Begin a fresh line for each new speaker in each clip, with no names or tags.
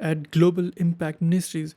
@globalimpactministries.com।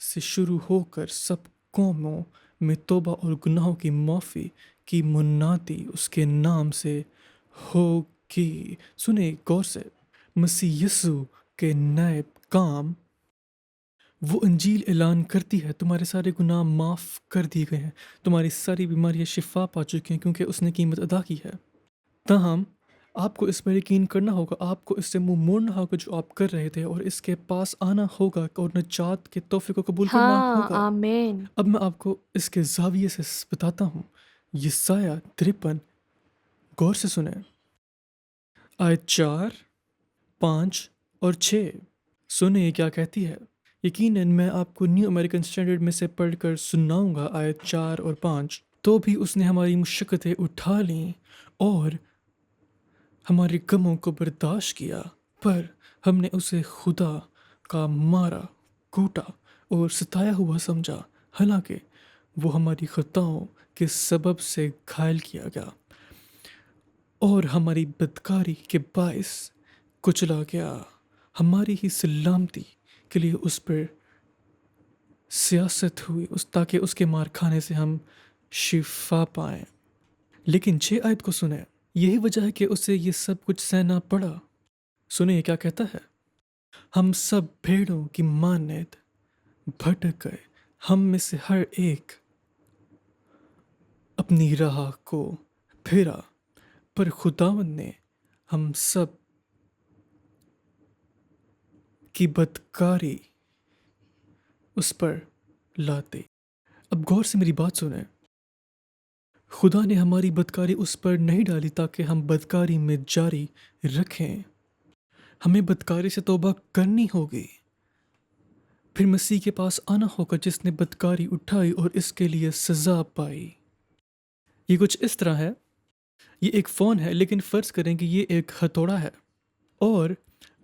سے شروع ہو کر سب قوموں میں توبہ اور گناہوں کی معافی کی منادی اس کے نام سے ہوگی۔ سنیں غور سے، مسیح یسوع کے نائب کام، وہ انجیل اعلان کرتی ہے تمہارے سارے گناہ معاف کر دیے گئے ہیں، تمہاری ساری بیماریاں شفا پا چکی ہیں کیونکہ اس نے قیمت ادا کی ہے۔ تاہم آپ کو اس پر یقین کرنا ہوگا، آپ کو اس سے منہ موڑنا ہوگا جو آپ کر رہے تھے، اور اس کے پاس آنا ہوگا اور نجات کے تحفے کو قبول کرنا
ہاں،
ہوگا۔
آمین۔
اب میں آپ کو اس کے زاویے سے بتاتا ہوں۔ یسایہ 53، غور سے سنیں، آیت 4، 5 اور 6۔ سنیں یہ کیا کہتی ہے۔ یقیناً میں آپ کو نیو امریکن اسٹینڈرڈ میں سے پڑھ کر سناؤں گا، آیت 4 اور 5۔ تو بھی اس نے ہماری مشقتیں اٹھا لیں اور ہمارے غموں کو برداشت کیا، پر ہم نے اسے خدا کا مارا، کوٹا اور ستایا ہوا سمجھا، حالانکہ وہ ہماری خطاؤں کے سبب سے گھائل کیا گیا اور ہماری بدکاری کے باعث کچلا گیا۔ ہماری ہی سلامتی کے لیے اس پر سیاست ہوئی، تاکہ اس کے مار کھانے سے ہم شفا پائیں۔ لیکن 6 آیت کو سنیں، یہی وجہ ہے کہ اسے یہ سب کچھ سہنا پڑا۔ سنیں یہ کیا کہتا ہے۔ ہم سب بھیڑوں کی مانند بھٹک گئے، ہم میں سے ہر ایک اپنی راہ کو پھیرا، پر خداوند نے ہم سب کی بدکاری اس پر لاتے۔ اب غور سے میری بات سنیں، خدا نے ہماری بدکاری اس پر نہیں ڈالی تاکہ ہم بدکاری میں جاری رکھیں۔ ہمیں بدکاری سے توبہ کرنی ہوگی، پھر مسیح کے پاس آنا ہوگا جس نے بدکاری اٹھائی اور اس کے لیے سزا پائی۔ یہ کچھ اس طرح ہے، یہ ایک فون ہے، لیکن فرض کریں کہ یہ ایک ہتھوڑا ہے اور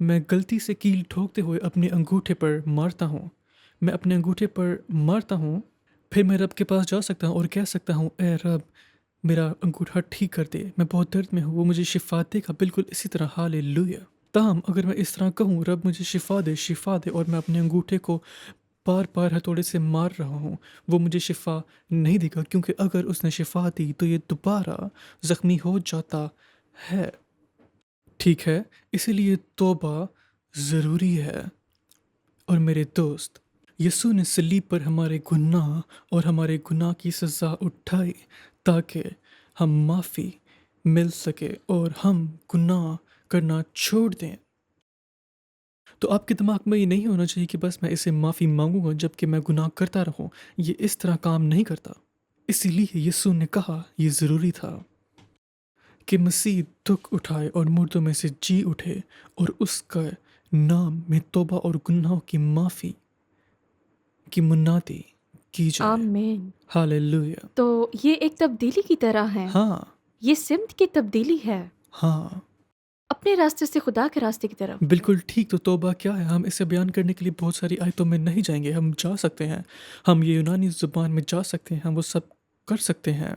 میں غلطی سے کیل ٹھوکتے ہوئے اپنے انگوٹھے پر مارتا ہوں۔ میں اپنے انگوٹھے پر مارتا ہوں، پھر میں رب کے پاس جا سکتا ہوں اور کہہ سکتا ہوں، اے رب میرا انگوٹھا ٹھیک کر دے، میں بہت درد میں ہوں، وہ مجھے شفا دے گا۔ بالکل اسی طرح ہالےلویا۔ تاہم اگر میں اس طرح کہوں، رب مجھے شفا دے، اور میں اپنے انگوٹھے کو بار بار ہتھوڑے سے مار رہا ہوں، وہ مجھے شفا نہیں دے گا، کیونکہ اگر اس نے شفا دی تو یہ دوبارہ زخمی ہو جاتا ہے۔ ٹھیک ہے، اسی لیے توبہ ضروری ہے۔ اور میرے دوست، یسوع نے صلیب پر ہمارے گناہ اور ہمارے گناہ کی سزا اٹھائی تاکہ ہم معافی مل سکے اور ہم گناہ کرنا چھوڑ دیں۔ تو آپ کے دماغ میں یہ نہیں ہونا چاہیے کہ بس میں اسے معافی مانگوں گا جب کہ میں گناہ کرتا رہوں۔ یہ اس طرح کام نہیں کرتا۔ اسی لیے یسوع نے کہا یہ ضروری تھا کہ مسیح دکھ اٹھائے اور مردوں میں سے جی اٹھے، اور اس کا نام میں توبہ اور گناہوں کی معافی کی منادی کی جائے۔
آمین۔
ہالےلویا۔
تو یہ ایک تبدیلی کی طرح ہے،
ہاں،
یہ سمت کی تبدیلی ہے
ہاں،
اپنے راستے سے خدا کے راستے کی طرف۔
بالکل ٹھیک۔ تو توبہ کیا ہے؟ ہم اسے بیان کرنے کے لیے بہت ساری آیتوں میں نہیں جائیں گے، ہم جا سکتے ہیں، ہم یہ یونانی زبان میں جا سکتے ہیں، ہم وہ سب کر سکتے ہیں،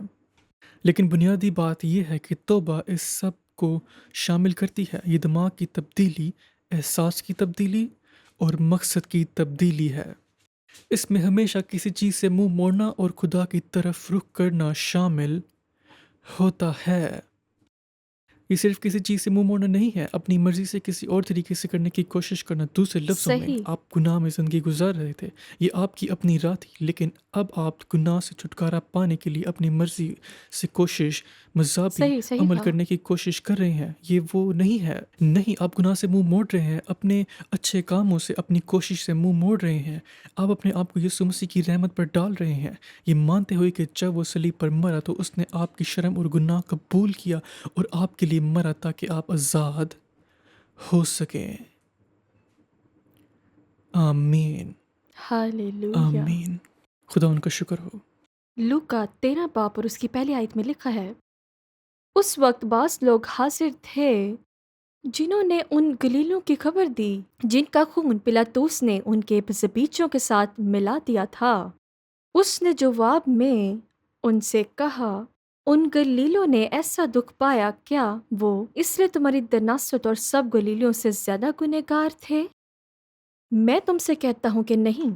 لیکن بنیادی بات یہ ہے کہ توبہ اس سب کو شامل کرتی ہے۔ یہ دماغ کی تبدیلی، احساس کی تبدیلی اور مقصد کی تبدیلی ہے۔ اس میں ہمیشہ کسی چیز سے منہ موڑنا اور خدا کی طرف رخ کرنا شامل ہوتا ہے۔ یہ صرف کسی چیز سے منہ موڑنا نہیں ہے، اپنی مرضی سے کسی اور طریقے سے کرنے کی کوشش کرنا۔ دوسرے لفظوں میں،
صحیح،
آپ گناہ میں زندگی گزار رہے تھے، یہ آپ کی اپنی راہ تھی، لیکن اب آپ گناہ سے چھٹکارا پانے کے لیے اپنی مرضی سے مذہبی
صحیح، صحیح
عمل
کہا۔
کرنے کی کوشش کر رہے ہیں۔ یہ وہ نہیں ہے، نہیں، آپ گناہ سے منہ موڑ رہے ہیں، اپنے اچھے کاموں سے، اپنی کوشش سے منہ موڑ رہے ہیں۔ آپ اپنے آپ کو یسوع مسیح کی رحمت پر ڈال رہے ہیں، یہ مانتے ہوئے کہ جب وہ صلیب پر مرا تو اس نے آپ کی شرم اور گناہ قبول کیا اور آپ کے لیے مرا تاکہ آپ آزاد ہو سکیں۔ آمین،
ہالےلویا۔
آمین۔ خدا ان کا شکر ہو۔
لوکا 13 باب اور اس کی پہلی آیت میں لکھا ہے، اس وقت بعض لوگ حاضر تھے جنہوں نے ان گلیلوں کی خبر دی جن کا خون پلاطوس نے ان کے بزبیچوں کے ساتھ ملا دیا تھا۔ اس نے جواب میں ان سے کہا، ان گلیلوں نے ایسا دکھ پایا، کیا وہ اس لیے تمہاری دناست اور سب گلیلوں سے زیادہ گنہگار تھے؟ میں تم سے کہتا ہوں کہ نہیں،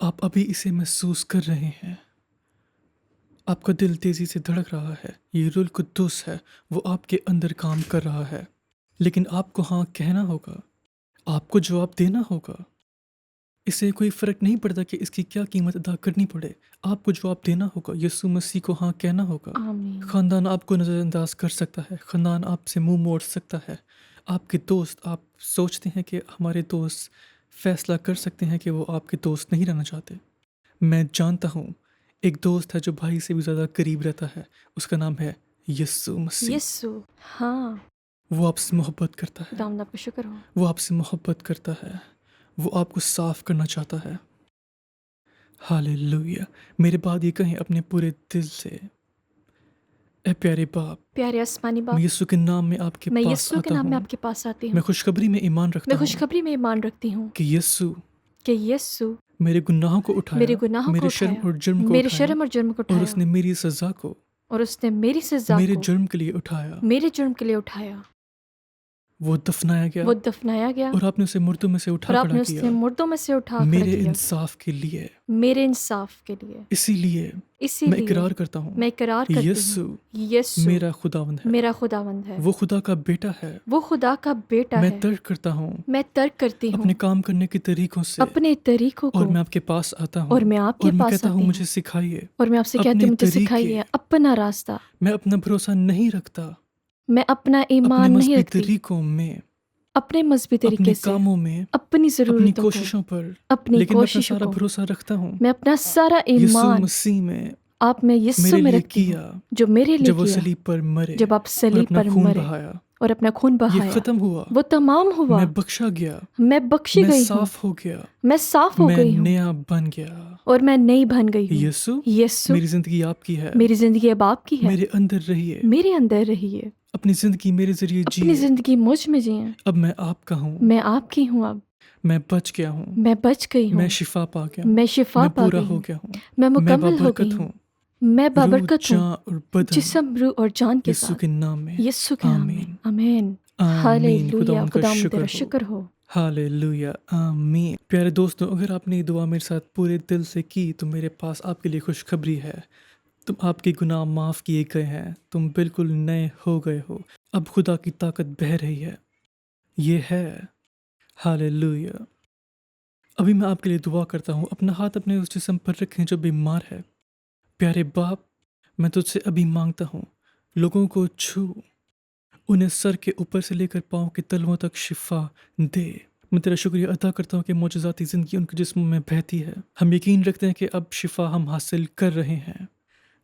آپ ابھی اسے محسوس کر رہے ہیں. آپ کا دل تیزی سے دھڑک رہا ہے. یہ روح القدس ہے، وہ آپ کے اندر کام کر رہا ہے. لیکن آپ کو ہاں کہنا ہوگا، آپ کو جواب دینا ہوگا. اسے کوئی فرق نہیں پڑتا کہ اس کی کیا قیمت ادا کرنی پڑے. آپ کو جواب دینا ہوگا. یسوع مسیح کو ہاں کہنا ہوگا.
آمین.
خاندان آپ کو نظر انداز کر سکتا ہے. خاندان آپ سے منہ موڑ سکتا ہے. آپ کے دوست، آپ سوچتے ہیں کہ ہمارے دوست فیصلہ کر سکتے ہیں کہ وہ آپ کے دوست نہیں رہنا چاہتے. میں جانتا ہوں ایک دوست ہے جو بھائی سے بھی زیادہ قریب رہتا ہے. اس کا نام ہے یسوع مسیح.
یسوع. ہاں.
وہ آپ سے محبت کرتا ہے.
خداوند آپ کا شکر ہو.
وہ آپ سے محبت کرتا ہے. وہ آپ کو صاف کرنا چاہتا ہے. ہاللیلویا. میرے بعد یہ کہیں اپنے پورے دل سے، اے پیارے باپ،
پیارے آسمانی باپ،
میں یسوع کے نام میں آپ کے
میں
پاس
یسوع کے
آتا
نام میں
ہوں.
آپ کے پاس آتی
میں
ہوں.
خوشخبری میں ایمان
میں
رکھتا ہوں
خوشخبری میں ایمان رکھتی ہوں
کہ یسوع
کہ یسوع
میرے گناہوں کو اٹھایا،
میرے گناہوں کو
میرے شرم
اٹھایا،
اور جرم کو
میرے
اٹھایا،
شرم اور جرم کو
اور
اٹھایا،
اس نے میری سزا کو
اور اس نے میری سزا
میرے
کو
جرم کے لیے اٹھایا.
میرے جرم کے لیے اٹھایا.
وہ دفنایا گیا
وہ دفنایا گیا
اور آپ نے اسے مردوں میں سے
اور
اٹھا
آپ
کھڑا
نے
کیا
اسے مردوں میں سے اٹھا کھڑا
میرے
کیا
انصاف کے لیے.
میرے انصاف کے لیے.
اسی لیے
اسی
میں
لیے
اقرار کرتا ہوں
میں اقرار کرتی
یسوع
ہوں یسوع
میرا خداوند ہے.
میرا خداوند ہے.
وہ خدا کا بیٹا ہے.
وہ خدا کا بیٹا
میں
ہے.
ترک کرتا ہوں
میں ترک کرتی ہوں
اپنے کام کرنے کے طریقوں سے،
اپنے طریقوں
اور
کو،
میں آپ کے پاس آتا ہوں
اور میں آپ کے
اور میں
پاس
کہتا ہوں
آتی
مجھے
ہوں
سکھائیے.
اور میں آپ سے کہتی
اپنے
ہوں مجھے
طریقے.
سکھائیے اپنا راستہ.
میں اپنا بھروسہ نہیں رکھتا
میں اپنا
اپنے
ایمان نہیں
مذہبی
رکھتی
طریقوں میں،
اپنے مذہبی
اپنے
طریقے سے،
کاموں میں،
اپنی
اپنی
ضرورتوں کو،
کوششوں پر،
اپنی
لیکن میں اپنا
کوششوں
سارا
کو.
بھروسہ رکھتا ہوں
میں اپنا سارا
یسوع
ایمان
مسیح میں
آپ میں یسوع
میرے
میں
لیے
رکھتی ہوں،
کیا
جو میرے لیے
جب وہ
کیا
صلیب پر مرے
جب آپ
اور
صلیب
اپنا
پر
خون
مرے
بہایا.
اور اپنا خون
یہ
بہایا.
ختم ہوا.
وہ تمام ہوا.
میں بخشا گیا.
میں بخشی
میں
گئی ہوں.
صاف ہو گیا.
میں صاف ہو
میں
گئی ہوں
نیا بن گیا.
اور میں نئی بن گئی ہوں.
یسوع
یسوع
میری زندگی آپ کی ہے.
میری زندگی اب آپ کی ہے.
میرے اندر رہیے.
میرے اندر رہیے.
اپنی زندگی میرے ذریعے
اپنی
جیے.
زندگی مجھ میں جئیں.
اب میں آپ کا ہوں.
میں آپ کی ہوں. اب
میں بچ گیا ہوں.
میں بچ گئی ہوں.
میں شفا پا گیا ہوں.
میں شفا
میں
پا
پورا
گئی
ہو
ہوں.
گیا ہوں.
میں
میں
مکمل ہو گئی
بابرکت
ہوں.
ہوں.
میں
روح،
بابرکت ہوں،
جان اور بدن
جسم، روح اور جان کے
یسوع
ساتھ،
کے نام میں.
یسوع کے نام میں.
آمین.
آمین.
آمین.
ہاللویا.
خداوند کا
خداوند
شکر
تیرا
ہو.
شکر ہو.
ہاللویا. آمین. پیارے دوستوں، اگر آپ نے یہ دعا میرے ساتھ پورے دل سے کی تو میرے پاس آپ کے لیے خوشخبری ہے. تم آپ کے گناہ معاف کیے گئے ہیں. تم بالکل نئے ہو گئے ہو. اب خدا کی طاقت بہہ رہی ہے. یہ ہے. ہاللویا. ابھی میں آپ کے لیے دعا کرتا ہوں. اپنا ہاتھ اپنے اس جسم پر رکھیں جو بیمار ہے. پیارے باپ، میں تجھ سے ابھی مانگتا ہوں، لوگوں کو چھو، انہیں سر کے اوپر سے لے کر پاؤں کے تلووں تک شفا دے. میں تیرا شکریہ ادا کرتا ہوں کہ معجزاتی زندگی ان کے جسموں میں بہتی ہے. ہم یقین رکھتے ہیں کہ اب شفا ہم حاصل کر رہے ہیں.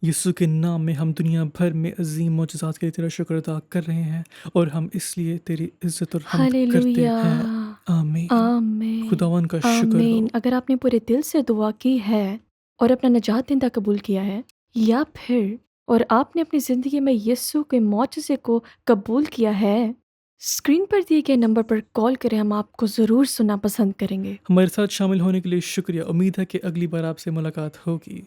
یسوع کے نام میں ہم دنیا بھر میں عظیم معجزات کے لیے تیرا شکر ادا کر رہے ہیں، اور ہم اس لیے تیری عزت اور حمد کرتے
ہاللویا.
ہیں. آمین.
آمین.
خداوند کا شکر ہو.
آمین. اگر آپ نے پورے دل سے دعا کی ہے اور اپنا نجات دہندہ قبول کیا ہے، یا پھر اور آپ نے اپنی زندگی میں یسوع کے معجزے کو قبول کیا ہے، اسکرین پر دیے گئے نمبر پر کال کریں. ہم آپ کو ضرور سننا پسند کریں گے.
ہمارے ساتھ شامل ہونے کے لیے شکریہ. امید ہے کہ اگلی بار آپ سے ملاقات ہوگی.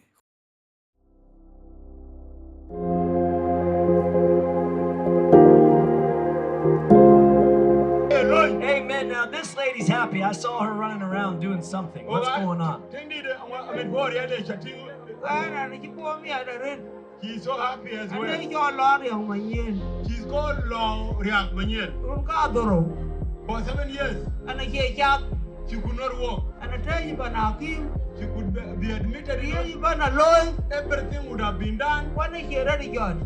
Hey man, now this lady's happy. I saw her running around doing something. What's going on?
She's so happy as well.
She's
She's called Long Riak Manyen. For 7 years, she could not walk. She could be admitted. Everything would have been done,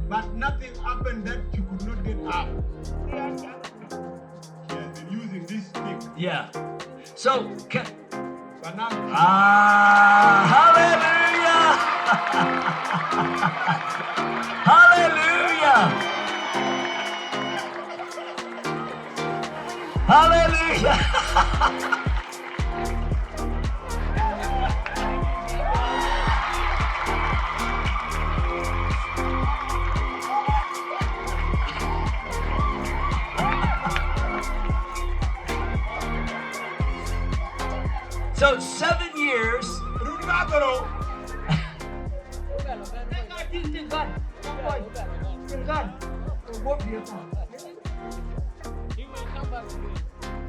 but nothing happened that she could not get out. She has been using this stick.
Yeah. So,
But now
hallelujah! Hallelujah! Hallelujah! So 7 years.
Runagaro,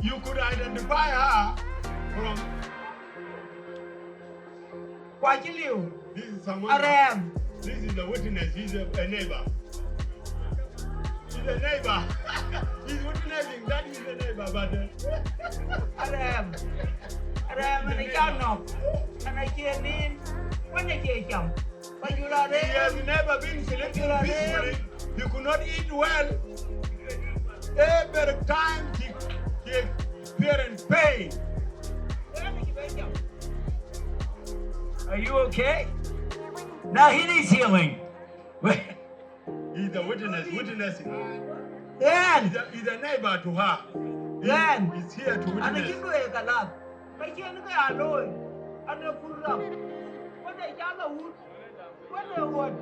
you could identify her from
Quite you.
This is someone.
Aram.
This is a witness. He's a neighbor. He's a neighbor. He's witnessing that he's a neighbor, but
Aram. Aram and a young and I can't in when I can't jump. But you are
he
there.
has never been selected peacefully. He could not eat well. Every time he experienced pain.
Are you okay? Now he needs healing.
He's a witnessing.
Then,
He's a neighbor to her.
then,
He's here to
and I
witness.
give you a lot. I can't go alone. And I put up. What I got wood. What I want.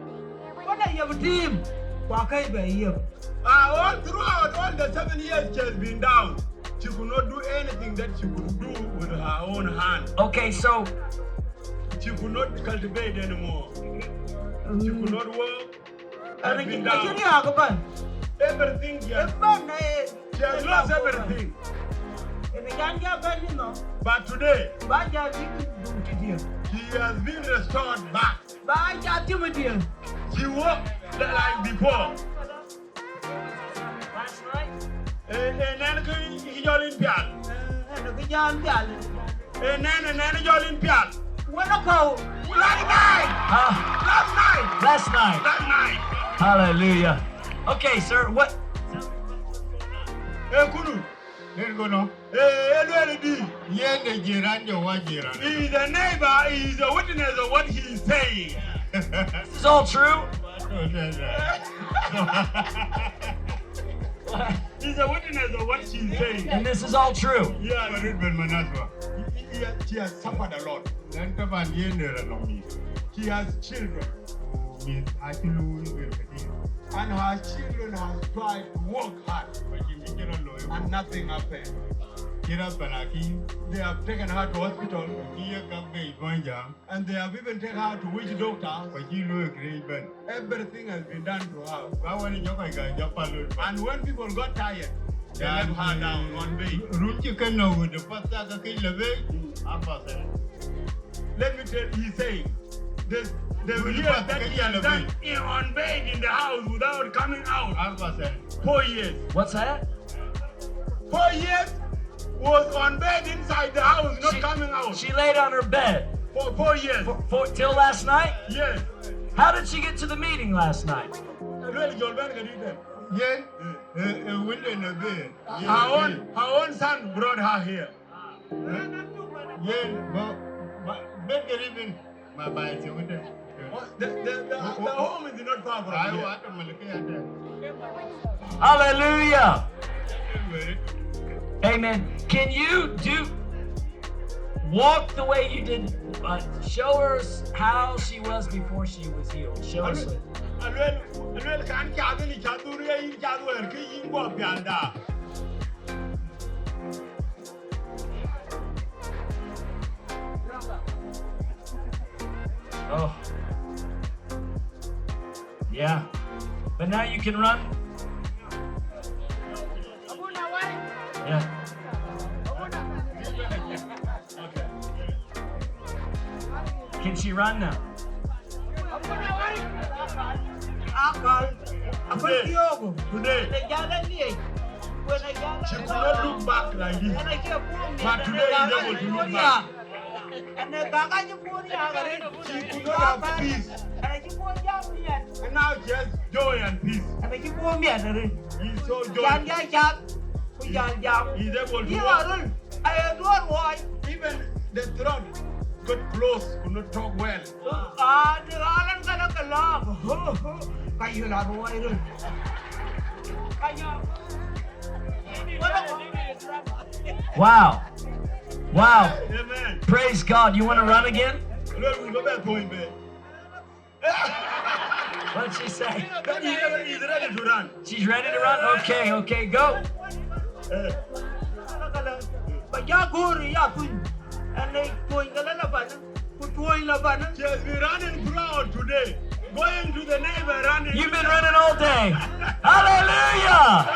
What I have a team. Wakai by you.
All throughout all the 7 years she has been down, she could not do anything that she could do with her own hand.
Okay, so
She could not cultivate anymore. She could not work.
and I
Has been
can't
down.
go back.
Everything she has lost everything.
And I can't get back, you know.
But today,
But I didn't do it here.
she has been restored back.
But I got you with you.
She walked like before.
Last night,
And then he Olympiad.
and the young gal.
And then he Olympiad.
When I go,
Last night! Last night!
last night.
Last night!
Hallelujah. Okay, sir, what?
Kunu. There you go now. He's a neighbor, he's a witness of what he's saying.
This is all true?
He's a witness of what she's saying.
And this is all true.
Yeah, she has suffered a lot. She has children. And her children have tried to work hard. And nothing happened. They have taken her to hospital. And they have even taken her to witch doctors. Everything has been done to her. And when people got tired, they left her down on bed. Let me tell you, he's saying, the years that he has done on bed in the house without coming out, 4 years.
What's that?
4 years was on bed inside the house, not coming out.
She laid on her bed
For 4 years.
till last night?
Yes.
How did she get to the meeting last night?
Really, John Ben can her own son brought her here. The home is not far from here.
Hallelujah. Amen. Can you walk the way you did? Show her how she was before she was healed. Show us. Oh. Yeah. But now you can run. Yeah. Can she run now?
Today, she could not look back like this. But today is able to look back. She could not have peace. And now she has joy and peace. He's so joyful. He's able to walk. Even the throat got close, could not talk well.
Wow. Wow.
Amen.
Praise God. You want to run again?
Lord, we go back to him, man.
What did she say?
He's ready to run.
She's ready to run? Okay, go.
She has been running throughout today. Going to the neighbor running.
You've been running all day. Hallelujah.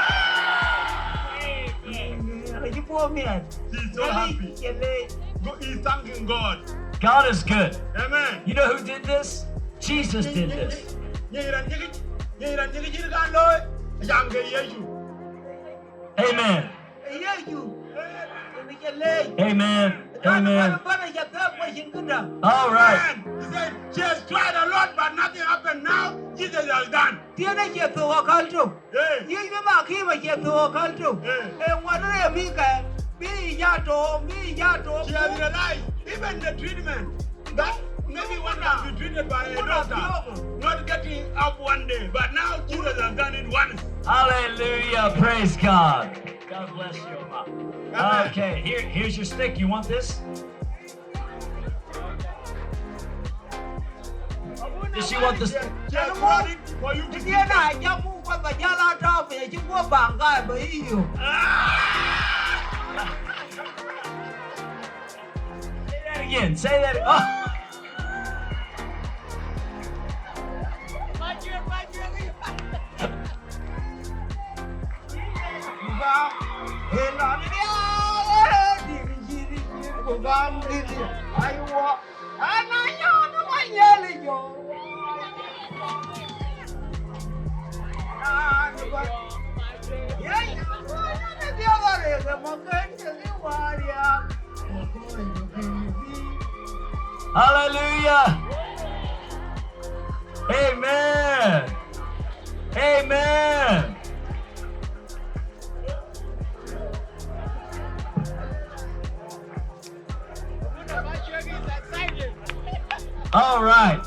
She's so happy. He's thanking God.
God is good.
Amen.
You know who did this? Jesus did this.
Nyiran nyigi jirgan loy. Jam ke Yesu.
Amen.
Yesu. Ini ke lei.
Amen. Amen.
Bana ya ta ko shin kuda.
All right.
He said, she has tried a lot, but nothing happened. Now, Jesus has done.
Tiene ke to kalto.
Hey.
Yi ma ki ba ke to kalto. Wadre mi ka. Mi ya to.
She has realized even the treatment that maybe one can be treated by a doctor, not getting up one day, but now Jesus has done it once.
Hallelujah. Praise God. God bless you, Ma.
Amen.
Okay, here's your stick. You want this? Does she want this?
She has brought it for you to
Ti na ya mu ko ba ya la ta be ji ko ba ga ba yi yo.
Say that again. Say that. Oh. Hallelujah. Amen. Amen. All right.